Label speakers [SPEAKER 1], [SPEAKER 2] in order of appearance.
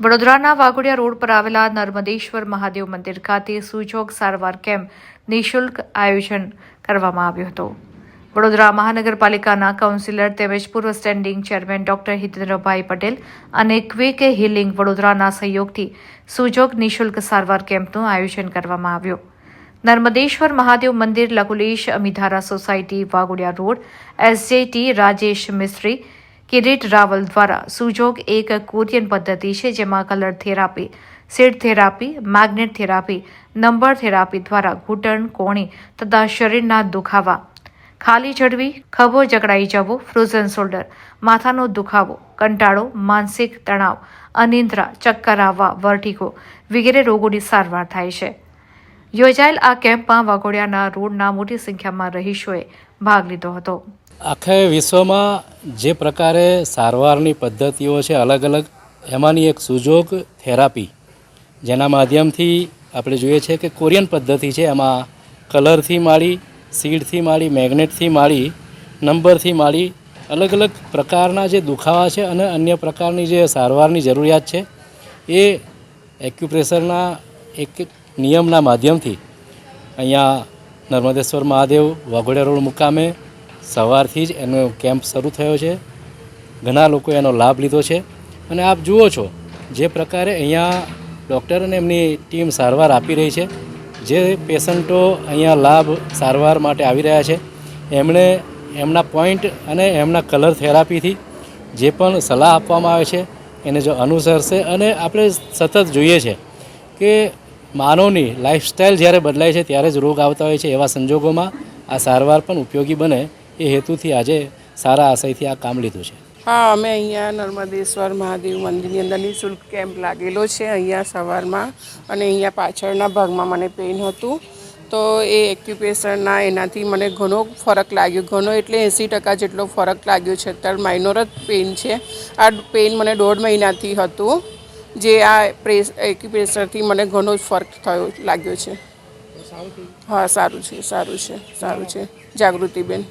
[SPEAKER 1] વડોદરાના વાઘોડિયા રોડ પર આવેલા નર્મદેશ્વર મહાદેવ મંદિર ખાતે સુજોગ સારવાર કેમ્પ નિઃશુલ્ક આયોજન કરવામાં આવ્યો હતો. વડોદરા મહાનગરપાલિકાના કાઉન્સિલર તેમજ પૂર્વ સ્ટેન્ડિંગ ચેરમેન ડોક્ટર હિતેન્દ્રભાઈ પટેલ અને ક્વિક હિલિંગ વડોદરાના સહયોગથી સુજોગ નિઃશુલ્ક સારવાર કેમ્પનું આયોજન કરવામાં આવ્યું. નર્મદેશ્વર મહાદેવ મંદિર, લકુલેશ અમિધારા સોસાયટી, વાઘોડિયા રોડ, એસજેટી રાજેશ મિસ્ત્રી, કિરીટ રાવલ દ્વારા સુજોગ એક કોરિયન પદ્ધતિ છે જેમાં colour therapy, seed therapy, magnet therapy, number therapy દ્વારા ઘૂંટણ, કોણી તથા શરીરના દુખાવા, ખાલી ચડવી, ખભો જકડાઈ જવો, ફ્રોઝન શોલ્ડર, માથાનો દુખાવો, કંટાળો, માનસિક તણાવ, અનિદ્રા, ચક્કર આવવા, વર્ટિગો વગેરે રોગોની સારવાર થાય છે. યોજાયેલ આ કેમ્પમાં વાઘોડિયાના રોડના મોટી સંખ્યામાં રહીશોએ ભાગ લીધો હતો.
[SPEAKER 2] આખા વિશ્વમાં જે પ્રકારે સારવારની પદ્ધતિઓ છે અલગ અલગ, એમાંની એક સુજોગ થેરાપી, જેના માધ્યમથી આપણે જોઈએ છે કે કોરિયન પદ્ધતિ છે. એમાં કલરથી માંડી, સીડથી માંડી, મેગ્નેટથી માંડી, નંબરથી માંડી અલગ અલગ પ્રકારના જે દુખાવા છે અને અન્ય પ્રકારની જે સારવારની જરૂરિયાત છે એ એક્યુપ્રેશરના એક નિયમના માધ્યમથી અહીંયા નર્મદેશ્વર મહાદેવ વાઘોડિયા રોડ મુકામે સવારથી જ એનો કેમ્પ શરૂ થયો છે. ઘણા લોકોએ એનો લાભ લીધો છે અને આપ જુઓ છો જે પ્રકારે અહીંયા ડૉક્ટર અને એમની ટીમ સારવાર આપી રહી છે. જે પેશન્ટો અહીંયા લાભ સારવાર માટે આવી રહ્યા છે એમણે એમના પોઈન્ટ અને એમના કલર થેરાપીથી જે પણ સલાહ આપવામાં આવે છે એને જો અનુસરશે, અને આપણે સતત જોઈએ છે કે માનવની લાઈફસ્ટાઈલ જ્યારે બદલાય છે ત્યારે જ રોગ આવતા હોય છે. એવા સંજોગોમાં આ સારવાર પણ ઉપયોગી બને એ હેતુથી આજે સારા આશયથી આ કામ લીધું છે.
[SPEAKER 3] હા, અમે અહીંયા નર્મદેશ્વર મહાદેવ મંદિરની અંદર નિઃશુલ્ક કેમ્પ લાગેલો છે અહીંયા સવારમાં, અને અહીંયા પાછળના ભાગમાં મને પેઇન હતું તો એ એક્યુપ્રેશરના એનાથી મને ઘણો ફરક લાગ્યો. ઘણો એટલે 80% જેટલો ફરક લાગ્યો છે. અત્યારે માઇનોર જ પેઇન છે. આ પેઇન મને 1.5 મહિનાથી હતું, જે આ એક્યુપ્રેશરથી મને ઘણો જ ફરક થયો લાગ્યો છે. હા, સારું છે. જાગૃતિબેન.